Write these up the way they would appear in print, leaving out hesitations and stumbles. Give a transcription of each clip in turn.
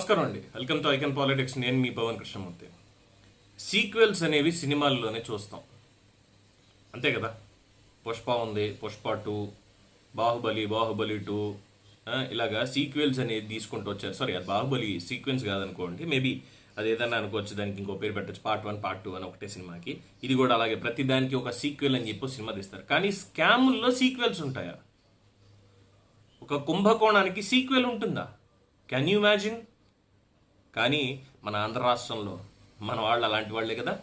నమస్కారం అండి. Welcome to icon politics. నేను మీ పవన్ కృష్ణమూర్తి. సీక్వెల్స్ అనేవి సినిమాల్లోనే చూస్తాం, అంతే కదా. పుష్ప ఉంది, పుష్ప 2, బాహుబలి 2, ఇలాగా సీక్వెల్స్ అనేది తీసుకుంటూ వచ్చారు. సారీ, అది బాహుబలి సీక్వెన్స్ కాదనుకోండి, మేబీ అది ఏదైనా అనుకోవచ్చు, దానికి ఇంకో పేరు పెట్టచ్చు, పార్ట్ 1 పార్ట్ 2 అని ఒకటే సినిమాకి. ఇది కూడా అలాగే ప్రతి దానికి ఒక సీక్వెల్ అని చెప్పి సినిమా తీస్తారు. కానీ స్కాముల్లో సీక్వెల్స్ ఉంటాయా? ఒక కుంభకోణానికి సీక్వెల్ ఉంటుందా? Can you imagine? కానీ మన ఆంధ్ర రాష్ట్రంలో మన వాళ్ళు అలాంటి వాళ్ళే కదా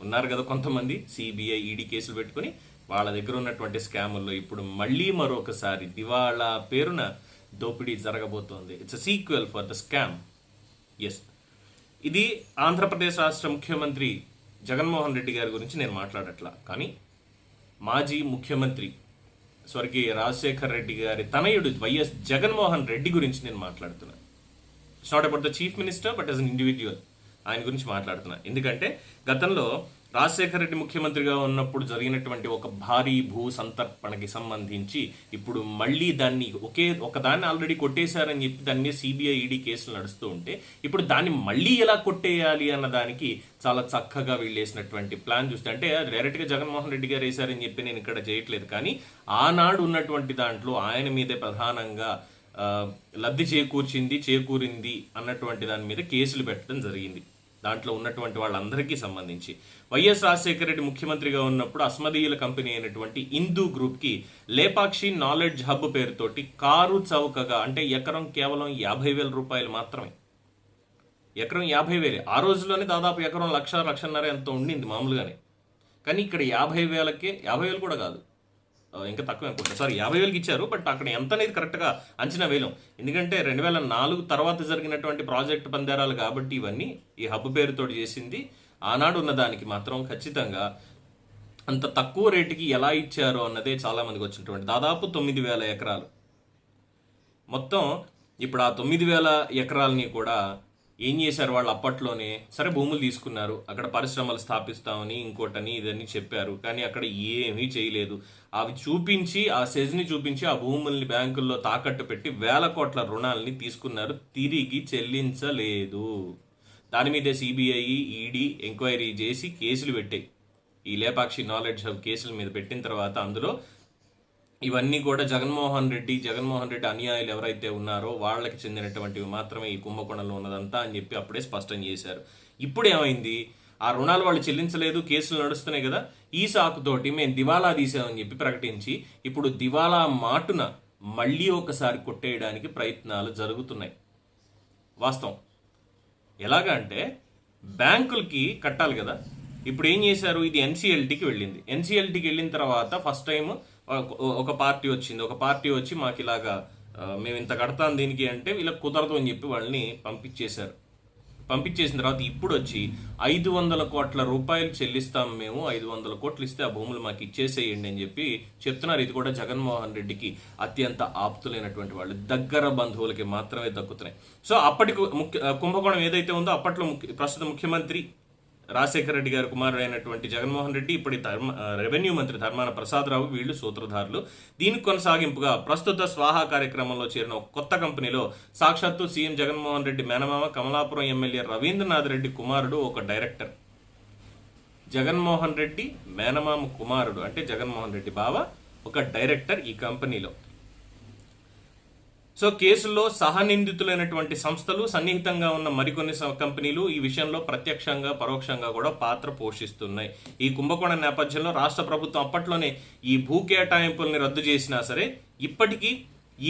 ఉన్నారు కదా, కొంతమంది సిబిఐ ఈడీ కేసులు పెట్టుకుని వాళ్ళ దగ్గర ఉన్నటువంటి స్కాముల్లో ఇప్పుడు మళ్ళీ మరొకసారి దివాళా పేరున దోపిడీ జరగబోతోంది. It's a sequel for the scam. Yes, ఇది ఆంధ్రప్రదేశ్ రాష్ట్ర ముఖ్యమంత్రి జగన్మోహన్ రెడ్డి గారి గురించి నేను మాట్లాడట్లా, కానీ మాజీ ముఖ్యమంత్రి స్వర్గీయ రాజశేఖర్ రెడ్డి గారి తనయుడు వైఎస్ జగన్మోహన్ రెడ్డి గురించి నేను మాట్లాడుతున్నాను. It's not about the chief minister, but as an individual ఆయన గురించి మాట్లాడుతున్నా. ఎందుకంటే గతంలో రాజశేఖర రెడ్డి ముఖ్యమంత్రిగా ఉన్నప్పుడు జరిగినటువంటి ఒక భారీ భూ సంతర్పణకి సంబంధించి ఇప్పుడు మళ్ళీ దాన్ని ఒకదాన్ని ఆల్రెడీ కొట్టేశారని చెప్పి దాని మీద సిబిఐ ఈడీ కేసులు నడుస్తూ ఉంటే ఇప్పుడు దాన్ని మళ్ళీ ఎలా కొట్టేయాలి అన్న దానికి చాలా చక్కగా వీళ్ళు వేసినటువంటి ప్లాన్ చూస్తే, అంటే డైరెక్ట్గా జగన్మోహన్ రెడ్డి గారు వేశారని చెప్పి నేను ఇక్కడ చేయట్లేదు, కానీ ఆనాడు ఉన్నటువంటి దాంట్లో ఆయన మీదే ప్రధానంగా లబ్ధి చేకూరింది అన్నటువంటి దాని మీద కేసులు పెట్టడం జరిగింది. దాంట్లో ఉన్నటువంటి వాళ్ళందరికీ సంబంధించి వైఎస్ రాజశేఖర రెడ్డి ముఖ్యమంత్రిగా ఉన్నప్పుడు అస్మదీయుల కంపెనీ అయినటువంటి హిందూ గ్రూప్కి లేపాక్షి నాలెడ్జ్ హబ్ పేరుతోటి కారు చౌకగా, అంటే ఎకరం కేవలం 50,000 రూపాయలు మాత్రమే. ఎకరం 50,000. ఆ రోజుల్లోనే దాదాపు ఎకరం 1,00,000-1,50,000 ఎంతో ఉండింది మామూలుగానే. కానీ ఇక్కడ 50,000కే, 50,000 కూడా కాదు, ఇంకా తక్కువ అనుకుంటా, సారీ 50,000కి ఇచ్చారు. బట్ అక్కడ ఎంత అనేది కరెక్ట్గా అంచనా వేయలేం, ఎందుకంటే 2004 తర్వాత జరిగినటువంటి ప్రాజెక్ట్ పందేరాలు కాబట్టి ఇవన్నీ ఈ హబ్ పేరుతోటి చేసింది. ఆనాడు ఉన్నదానికి మాత్రం ఖచ్చితంగా అంత తక్కువ రేటుకి ఎలా ఇచ్చారో అన్నదే చాలామందికి వచ్చినటువంటి దాదాపు 9,000 ఎకరాలు మొత్తం. ఇప్పుడు ఆ 9,000 ఎకరాలని కూడా ఏం చేశారు వాళ్ళు? అప్పట్లోనే సరే భూములు తీసుకున్నారు, అక్కడ పరిశ్రమలు స్థాపిస్తామని ఇంకోటని ఇదని చెప్పారు, కానీ అక్కడ ఏమీ చేయలేదు. అవి చూపించి, ఆ సెజ్ని చూపించి ఆ భూముల్ని బ్యాంకుల్లో తాకట్టు పెట్టి 1,000 కోట్ల రుణాలని తీసుకున్నారు, తిరిగి చెల్లించలేదు. దాని మీద సిబిఐ ఈడీ ఎంక్వైరీ చేసి కేసులు పెట్టాయి. ఈ లేపాక్షి నాలెడ్జ్ హబ్ కేసుల మీద పెట్టిన తర్వాత అందులో ఇవన్నీ కూడా జగన్మోహన్ రెడ్డి అనుయాయులు ఎవరైతే ఉన్నారో వాళ్ళకి చెందినటువంటివి మాత్రమే ఈ కుంభకోణంలో ఉన్నదంతా అని చెప్పి అప్పుడే స్పష్టం చేశారు. ఇప్పుడు ఏమైంది? ఆ రుణాలు వాళ్ళు చెల్లించలేదు, కేసులు నడుస్తున్నాయి కదా, ఈ సాకుతోటి మేము దివాలా తీసామని చెప్పి ప్రకటించి ఇప్పుడు దివాలా మాటున మళ్ళీ ఒకసారి కొట్టేయడానికి ప్రయత్నాలు జరుగుతున్నాయి. వాస్తవం ఎలాగా అంటే బ్యాంకులకి కట్టాలి కదా. ఇప్పుడు ఏం చేశారు? ఇది ఎన్సిఎల్టీకి వెళ్ళింది. ఎన్సిఎల్టీకి వెళ్ళిన తర్వాత ఫస్ట్ టైం ఒక పార్టీ వచ్చింది. ఒక పార్టీ వచ్చి మాకు ఇలాగా మేము ఇంత కడతాం దీనికి అంటే వీళ్ళకి కుదరదు అని చెప్పి వాళ్ళని పంపించేశారు. పంపించేసిన తర్వాత ఇప్పుడు వచ్చి 500 కోట్ల రూపాయలు చెల్లిస్తాం మేము, 500 కోట్లు ఇస్తే ఆ భూములు మాకు ఇచ్చేసేయండి అని చెప్పి చెప్తున్నారు. ఇది కూడా జగన్మోహన్ రెడ్డికి అత్యంత ఆప్తులైనటువంటి వాళ్ళు, దగ్గర బంధువులకి మాత్రమే దక్కుతున్నాయి. సో అప్పటి కుంభకోణం ఏదైతే ఉందో అప్పట్లో ప్రస్తుత ముఖ్యమంత్రి రాజశేఖర రెడ్డి గారి కుమారుడు అయినటువంటి జగన్మోహన్ రెడ్డి, ఇప్పటి రెవెన్యూ మంత్రి ధర్మాన ప్రసాదరావు వీళ్ళు సూత్రధారులు. దీనికి కొనసాగింపుగా ప్రస్తుత స్వాహా కార్యక్రమంలో చేరిన ఒక కొత్త కంపెనీలో సాక్షాత్తు సీఎం జగన్మోహన్ రెడ్డి మేనమామ కమలాపురం ఎమ్మెల్యే రవీంద్రనాథ్ రెడ్డి కుమారుడు ఒక డైరెక్టర్. జగన్మోహన్ రెడ్డి మేనమామ కుమారుడు అంటే జగన్మోహన్ రెడ్డి బావ ఒక డైరెక్టర్ ఈ కంపెనీలో. సో కేసుల్లో సహనిందితులైనటువంటి సంస్థలు, సన్నిహితంగా ఉన్న మరికొన్ని కంపెనీలు ఈ విషయంలో ప్రత్యక్షంగా పరోక్షంగా కూడా పాత్ర పోషిస్తున్నాయి. ఈ కుంభకోణ నేపథ్యంలో రాష్ట్ర ప్రభుత్వం అప్పట్లోనే ఈ భూ కేటాయింపుల్ని రద్దు చేసినా సరే ఇప్పటికీ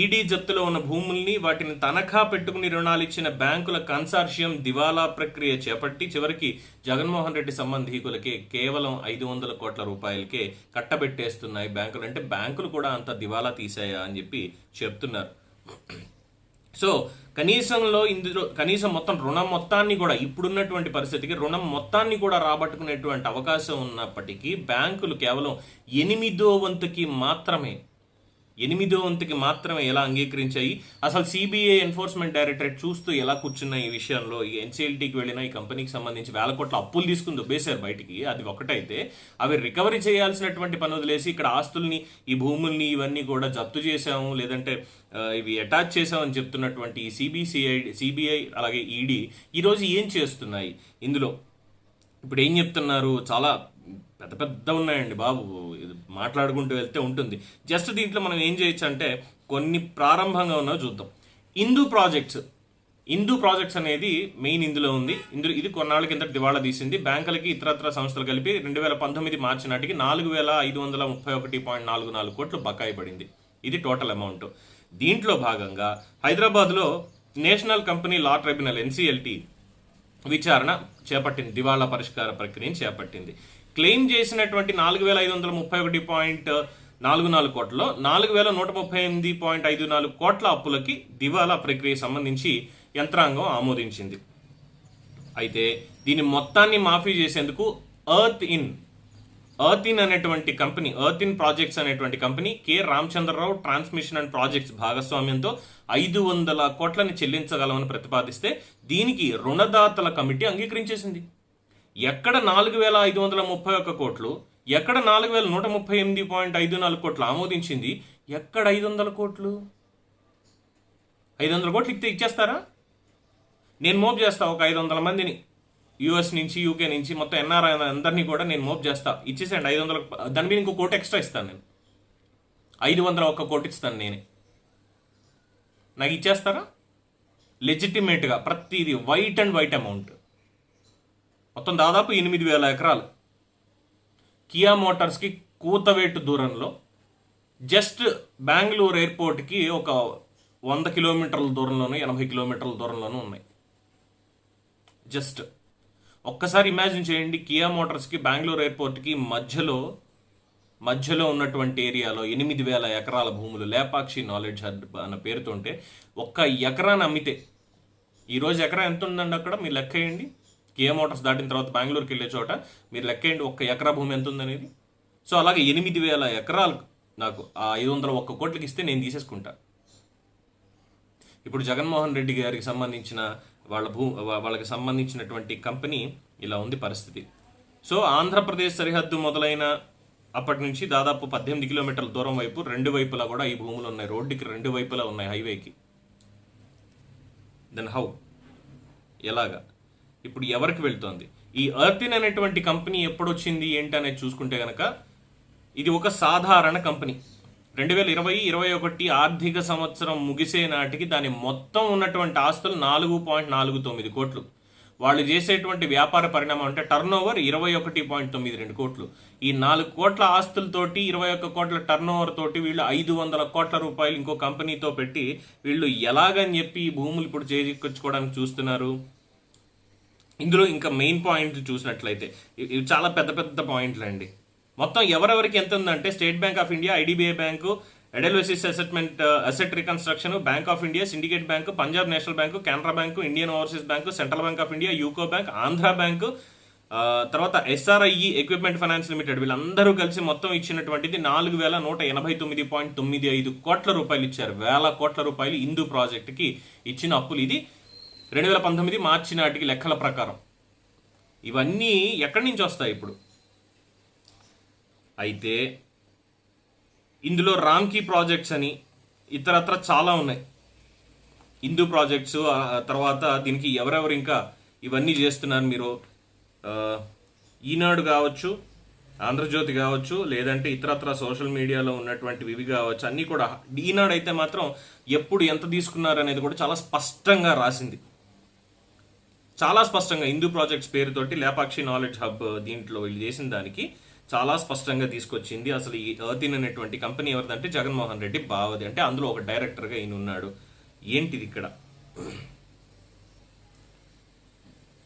ఈడీ జప్తులో ఉన్న భూముల్ని వాటిని తనఖా పెట్టుకుని రుణాలు ఇచ్చిన బ్యాంకుల కన్సార్షియం దివాలా ప్రక్రియ చేపట్టి చివరికి జగన్మోహన్ రెడ్డి సంబంధీకులకే కేవలం 500 కోట్ల రూపాయలకే కట్టబెట్టేస్తున్నాయి బ్యాంకులు. అంటే బ్యాంకులు కూడా అంత దివాలా తీసాయా అని చెప్పి చెప్తున్నారు. సో కనీసం మొత్తం రుణం మొత్తాన్ని కూడా, ఇప్పుడున్నటువంటి పరిస్థితికి రుణం మొత్తాన్ని కూడా రాబట్టుకునేటువంటి అవకాశం ఉన్నప్పటికీ బ్యాంకులు కేవలం 8వ వంతుకి మాత్రమే ఎనిమిదో వంతుకి మాత్రమే ఎలా అంగీకరించాయి? అసలు సిబిఐ ఎన్ఫోర్స్మెంట్ డైరెక్టరేట్ చూస్తూ ఎలా కూర్చున్న ఈ విషయంలో? ఈ ఎన్సిఎల్టీకి వెళ్ళిన ఈ కంపెనీకి సంబంధించి వేల కోట్ల అప్పులు తీసుకుని దుబ్బేశారు బయటికి. అది ఒకటైతే అవి రికవరీ చేయాల్సినటువంటి పని వదిలేసి ఇక్కడ ఆస్తుల్ని, ఈ భూముల్ని ఇవన్నీ కూడా జప్తు చేశాము, లేదంటే ఇవి అటాచ్ చేశామని చెప్తున్నటువంటి ఈ సిబిఐ అలాగే ఈడీ ఈరోజు ఏం చేస్తున్నాయి ఇందులో? ఇప్పుడు ఏం చెప్తున్నారు? చాలా పెద్ద పెద్ద ఉన్నాయండి బాబు, ఇది మాట్లాడుకుంటూ వెళ్తే ఉంటుంది. జస్ట్ దీంట్లో మనం ఏం చేయొచ్చు అంటే కొన్ని ప్రారంభంగా ఉన్నవి చూద్దాం. ఇందు ప్రాజెక్ట్స్ అనేది మెయిన్ ఇందులో ఉంది. ఇది కొన్నాళ్ళ కింద దివాళా తీసింది. బ్యాంకులకి ఇతరత్ర సంస్థలు కలిపి 2019 మార్చి నాటికి 4,531.44 కోట్లు బకాయి పడింది. ఇది టోటల్ అమౌంట్. దీంట్లో భాగంగా హైదరాబాద్లో national company law tribunal NCLT విచారణ చేపట్టింది, దివాళా పరిష్కార ప్రక్రియను చేపట్టింది. క్లెయిమ్ చేసినటువంటి 4,531.44 కోట్లలో 4,138.54 కోట్ల అప్పులకి దివాళా ప్రక్రియ సంబంధించి యంత్రాంగం ఆమోదించింది. అయితే దీని మొత్తాన్ని మాఫీ చేసేందుకు ఎర్త్ ఇన్ అనేటువంటి కంపెనీ, ఎర్త్ ఇన్ ప్రాజెక్ట్స్ అనేటువంటి company K Ramachandra Rao transmission and projects భాగస్వామ్యంతో 500 కోట్లని చెల్లించగలమని ప్రతిపాదిస్తే దీనికి రుణదాతల కమిటీ అంగీకరించేసింది. ఎక్కడ 4,531 కోట్లు, ఎక్కడ 4,138.54 కోట్లు ఆమోదించింది, ఎక్కడ 500 కోట్లు? 500 కోట్లు ఇచ్చేస్తారా? నేను మోప్ చేస్తా ఒక 500 మందిని యూఎస్ నుంచి, యూకే నుంచి, మొత్తం ఎన్ఆర్ఐ అందరినీ కూడా నేను మోప్ చేస్తా. ఇచ్చేసేయండి 500. దాని మీద ఇంకో కోటి ఎక్స్ట్రా ఇస్తాను నేను. 501 కోటి ఇస్తాను నేనే. నాకు ఇచ్చేస్తారా? లెజిటిమేట్గా ప్రతిదీ వైట్ అండ్ వైట్ అమౌంట్. మొత్తం దాదాపు 8,000 ఎకరాలు కియా మోటార్స్కి కూతవేటు దూరంలో, జస్ట్ బెంగళూరు ఎయిర్పోర్ట్కి ఒక 100 కిలోమీటర్ల దూరంలోనూ 80 కిలోమీటర్ల దూరంలోనూ ఉన్నాయి. జస్ట్ ఒక్కసారి ఇమాజిన్ చేయండి, కియా మోటార్స్కి బెంగళూరు ఎయిర్పోర్ట్కి మధ్యలో ఉన్నటువంటి ఏరియాలో 8,000 ఎకరాల భూములు, లేపాక్షి నాలెడ్జ్ హబ్ అన్న పేరుతుంటే ఒక్క ఎకరాన్ని అమ్మితే ఈరోజు ఎకరా ఎంత ఉందండి అక్కడ మీరు లెక్క వేయండి. కియా మోటార్స్ దాటిన తర్వాత బెంగళూరుకి వెళ్ళే చోట మీరు లెక్కేయండి ఒక్క ఎకరా భూమి ఎంత ఉందనేది. సో అలాగే 8,000 ఎకరాలు నాకు ఆ 501 కోట్లకి ఇస్తే నేను తీసేసుకుంటా. ఇప్పుడు జగన్మోహన్ రెడ్డి గారికి సంబంధించిన వాళ్ళకి సంబంధించినటువంటి కంపెనీ ఇలా ఉంది పరిస్థితి. సో ఆంధ్రప్రదేశ్ సరిహద్దు మొదలైన అప్పటి నుంచి దాదాపు 18 కిలోమీటర్ల దూరం వైపు రెండు వైపులా కూడా ఈ భూములు ఉన్నాయి. రోడ్డుకి రెండు వైపులా ఉన్నాయి, హైవేకి. దెన్ హౌ, ఎలాగా, ఇప్పుడు ఎవరికి వెళ్తోంది? ఈ ఎర్త్ ఇన్ అనేటువంటి కంపెనీ ఎప్పుడొచ్చింది ఏంటి అనేది చూసుకుంటే కనుక ఇది ఒక సాధారణ కంపెనీ. 2020-21 ఆర్థిక సంవత్సరం ముగిసే నాటికి దాని మొత్తం ఉన్నటువంటి ఆస్తులు 4.49 కోట్లు. వాళ్ళు చేసేటువంటి వ్యాపార పరిణామం అంటే టర్న్ ఓవర్ 21.92 కోట్లు. ఈ 4 కోట్ల ఆస్తులతోటి 21 కోట్ల టర్న్ ఓవర్ తోటి వీళ్ళు 500 కోట్ల రూపాయలు ఇంకో కంపెనీతో పెట్టి వీళ్ళు ఎలాగని చెప్పి ఈ భూములు ఇప్పుడు చేజిక్కొచ్చుకోవడానికి చూస్తున్నారు. ఇందులో ఇంకా మెయిన్ పాయింట్లు చూసినట్లయితే ఇవి చాలా పెద్ద పెద్ద పాయింట్లు అండి. మొత్తం ఎవరెవరికి ఎంత ఉందంటే State Bank of India, IDBI Bank, Edelweiss Asset Reconstruction, Bank of India, Syndicate Bank, Punjab National Bank, Canara Bank, Indian Overseas Bank, Central Bank of India, UCO Bank, Andhra Bank, తర్వాత ఎస్ఆర్ఐఈ ఎక్విప్మెంట్ ఫైనాన్స్ లిమిటెడ్, వీళ్ళందరూ కలిసి మొత్తం ఇచ్చినటువంటిది 4,189.95 కోట్ల రూపాయలు ఇచ్చారు. 1,000 కోట్ల రూపాయలు ఇందు ప్రాజెక్టుకి ఇచ్చిన అప్పులు. ఇది 2019 మార్చి నాటికి లెక్కల ప్రకారం. ఇవన్నీ ఎక్కడి నుంచి వస్తాయి ఇప్పుడు? అయితే ఇందులో రామ్కీ ప్రాజెక్ట్స్ అని ఇతరత్ర చాలా ఉన్నాయి. ఇందు ప్రాజెక్ట్స్ తర్వాత దీనికి ఎవరెవరు ఇంకా ఇవన్నీ చేస్తున్నారు మీరు ఈనాడు కావచ్చు, ఆంధ్రజ్యోతి కావచ్చు, లేదంటే ఇతరత్ర సోషల్ మీడియాలో ఉన్నటువంటి ఇవి కావచ్చు, అన్నీ కూడా. ఈనాడు అయితే మాత్రం ఎప్పుడు ఎంత తీసుకున్నారు అనేది కూడా చాలా స్పష్టంగా రాసింది. చాలా స్పష్టంగా ఇందు ప్రాజెక్ట్స్ పేరుతోటి లేపాక్షి నాలెడ్జ్ హబ్ దీంట్లో వీళ్ళు చేసిన దానికి చాలా స్పష్టంగా తీసుకొచ్చింది. అసలు ఈ ఎర్త్ ఇన్ అనేటువంటి కంపెనీ ఎవరిదంటే జగన్మోహన్ రెడ్డి బావది. అంటే అందులో ఒక డైరెక్టర్గా ఈయన ఉన్నాడు. ఏంటిది ఇక్కడ?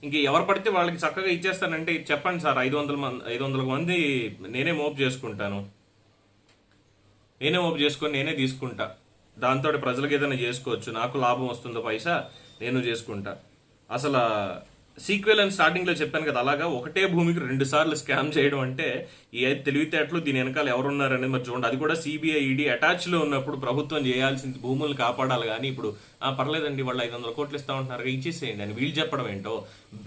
ఇంక ఎవరు పడితే వాళ్ళకి చక్కగా ఇచ్చేస్తానంటే చెప్పండి సార్, 500 మంది నేనే మోప్ చేసుకుంటాను, నేనే మోప్ చేసుకొని నేనే తీసుకుంటా, దాంతో ప్రజలకు ఏదైనా చేసుకోవచ్చు, నాకు లాభం వస్తుందో పైసా నేను చేసుకుంటా. అసలు సీక్వెల్ అని స్టార్టింగ్లో చెప్పాను కదా, అలాగా ఒకటే భూమికి 2 సార్లు స్కామ్ చేయడం అంటే ఏ తెలివితేటలు దీని వెనకాల ఎవరున్నారనేది మరి చూడండి. అది కూడా సిబిఐ ఈడీ అటాచ్లో ఉన్నప్పుడు ప్రభుత్వం చేయాల్సింది భూములను కాపాడాలి. కానీ ఇప్పుడు పర్లేదండి వాళ్ళు 500 కోట్లు ఇస్తా ఉంటున్నారు ఇచ్చేసేయండి అని వీళ్ళు చెప్పడం ఏంటో.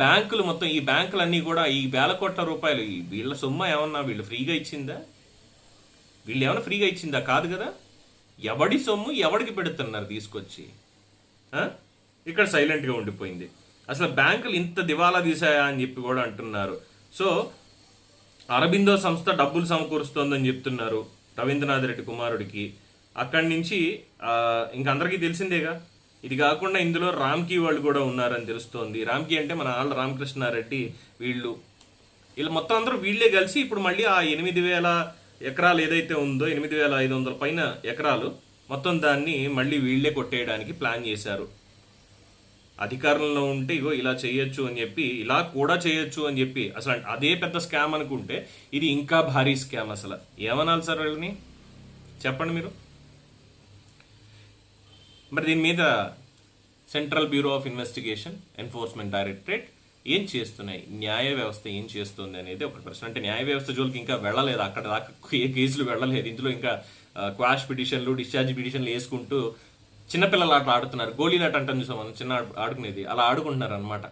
బ్యాంకులు మొత్తం ఈ బ్యాంకులన్నీ కూడా ఈ వేల కోట్ల రూపాయలు వీళ్ళ సొమ్మ ఏమన్నా వీళ్ళు ఫ్రీగా ఇచ్చిందా? వీళ్ళు ఏమన్నా ఫ్రీగా ఇచ్చిందా? కాదు కదా. ఎవడి సొమ్ము ఎవడికి పెడుతున్నారు తీసుకొచ్చి? ఇక్కడ సైలెంట్గా ఉండిపోయింది. అసలు బ్యాంకులు ఇంత దివాలా తీసాయా అని చెప్పి కూడా అంటున్నారు. సో అరబిందో సంస్థ డబ్బులు సమకూరుస్తోందని చెప్తున్నారు రవీంద్రనాథ్ రెడ్డి కుమారుడికి. అక్కడి నుంచి ఇంక అందరికీ తెలిసిందేగా. ఇది కాకుండా ఇందులో రామ్కి వాళ్ళు కూడా ఉన్నారని తెలుస్తోంది. రామ్కి అంటే మన ఆళ్ళ రామకృష్ణారెడ్డి వీళ్ళు మొత్తం అందరూ వీళ్ళే కలిసి ఇప్పుడు మళ్ళీ ఆ 8,000 ఎకరాలు ఏదైతే ఉందో 8,500 పైన ఎకరాలు మొత్తం దాన్ని మళ్ళీ వీళ్ళే కొట్టేయడానికి ప్లాన్ చేశారు. అధికారంలో ఉంటే ఇగో ఇలా చేయొచ్చు అని చెప్పి, ఇలా కూడా చేయొచ్చు అని చెప్పి, అసలు అదే పెద్ద స్కామ్ అనుకుంటే ఇది ఇంకా భారీ స్కామ్. అసలు ఏమనాలి సార్ వీళ్ళని చెప్పండి మీరు. మరి దీని మీద central bureau of investigation, enforcement directorate ఏం చేస్తున్నాయి, న్యాయ వ్యవస్థ ఏం చేస్తుంది అనేది ఒక ప్రశ్న. అంటే న్యాయ వ్యవస్థ జోలికి ఇంకా వెళ్ళలేదు, అక్కడ దాకా ఏ కేసులు వెళ్ళలేదు. ఇందులో ఇంకా క్వాష్ పిటిషన్లు, డిశ్చార్జ్ పిటిషన్లు వేసుకుంటూ చిన్నపిల్లలు ఆట ఆడుతున్నారు. గోళీలాట అంటాం చూసాం మనం, చిన్న ఆడుకునేది, అలా ఆడుకుంటున్నారు అనమాట.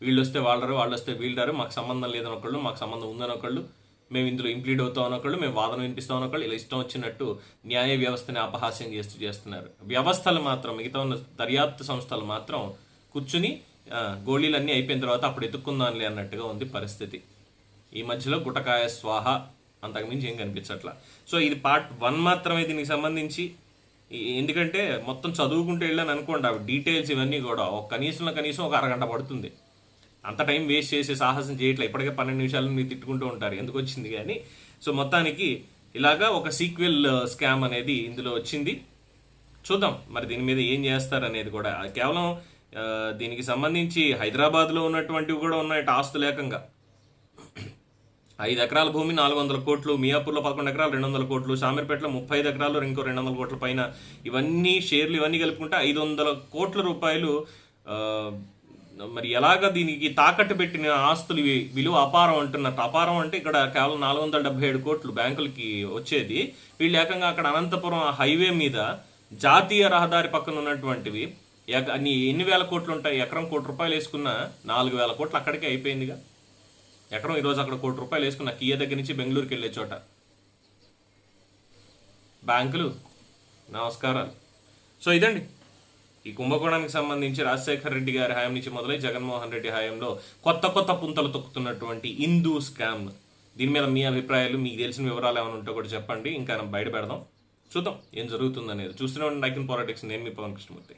వీళ్ళు వస్తే వాళ్ళరు, వాళ్ళు వస్తే వీళ్ళారు, మాకు సంబంధం లేదని ఒకళ్ళు, మాకు సంబంధం ఉందని ఒకళ్ళు, మేము ఇందులో ఇంప్లీడ్ అవుతాం అనొకళ్ళు, మేము వాదన వినిపిస్తాం అనొకళ్ళు, ఇలా ఇష్టం వచ్చినట్టు న్యాయ వ్యవస్థని అపహాస్యం చేస్తున్నారు. వ్యవస్థలు మాత్రం, మిగతా ఉన్న దర్యాప్తు సంస్థలు మాత్రం కూర్చుని గోళీలన్నీ అయిపోయిన తర్వాత అప్పుడు ఎత్తుక్కుందాంలే అన్నట్టుగా ఉంది పరిస్థితి. ఈ మధ్యలో గుటకాయ స్వాహ, అంతకుమించి ఏం కనిపించట్లా. సో ఇది పార్ట్ 1 మాత్రమే దీనికి సంబంధించి. ఎందుకంటే మొత్తం చదువుకుంటూ వెళ్ళాను అనుకోండి, అవి డీటెయిల్స్ ఇవన్నీ కూడా కనీసం ఒక అరగంట పడుతుంది. అంత టైం వేస్ట్ చేసే సాహసం చేయట్లేదు. ఇప్పటికే 12 నిమిషాలు మీరు తిట్టుకుంటూ ఉంటారు ఎందుకు వచ్చింది కానీ. సో మొత్తానికి ఇలాగా ఒక సీక్వెల్ స్కామ్ అనేది ఇందులో వచ్చింది. చూద్దాం మరి దీని మీద ఏం చేస్తారు అనేది కూడా. కేవలం దీనికి సంబంధించి హైదరాబాద్లో ఉన్నటువంటివి కూడా ఉన్నాయి ఆస్తులు. ఏకంగా 5 ఎకరాల భూమి 400 కోట్లు, మియాపూర్లో 11 ఎకరాలు 200 కోట్లు, షామీర్పేటలో 35 ఎకరాలు ఇంకో 200 కోట్ల పైన, ఇవన్నీ షేర్లు ఇవన్నీ కలుపుకుంటే 500 కోట్ల రూపాయలు. మరి ఎలాగ దీనికి తాకట్టు పెట్టిన ఆస్తులు విలువ అపారం అంటున్నారు. అపారం అంటే ఇక్కడ కేవలం 477 కోట్లు బ్యాంకులకి వచ్చేది. వీళ్ళు ఏకంగా అక్కడ అనంతపురం హైవే మీద జాతీయ రహదారి పక్కన ఉన్నటువంటివి ఎన్ని వేల కోట్లు ఉంటాయి. ఎకరం ₹1 వేసుకున్న 4,000 కోట్లు అక్కడికే అయిపోయిందిగా. ఎకరం ఈరోజు అక్కడ ₹1 వేసుకున్న కియా దగ్గర నుంచి బెంగళూరుకి వెళ్ళే చోట. బ్యాంకులు నమస్కారాలు. సో ఇదండి ఈ కుంభకోణానికి సంబంధించి రాజశేఖర్ రెడ్డి గారి హయాం నుంచి మొదలై జగన్మోహన్ రెడ్డి హయాంలో కొత్త పుంతలు తొక్కుతున్నటువంటి హిందూ స్కామ్. దీని మీద మీ అభిప్రాయాలు, మీకు తెలిసిన వివరాలు ఏమైనా ఉంటే కూడా చెప్పండి. ఇంకా బయట పెడదాం, చూద్దాం ఏం జరుగుతుందనేది. చూస్తూనే ఉండండి ఐకాన్ పాలిటిక్స్. నేను మీ పవన్ కృష్ణమూర్తి.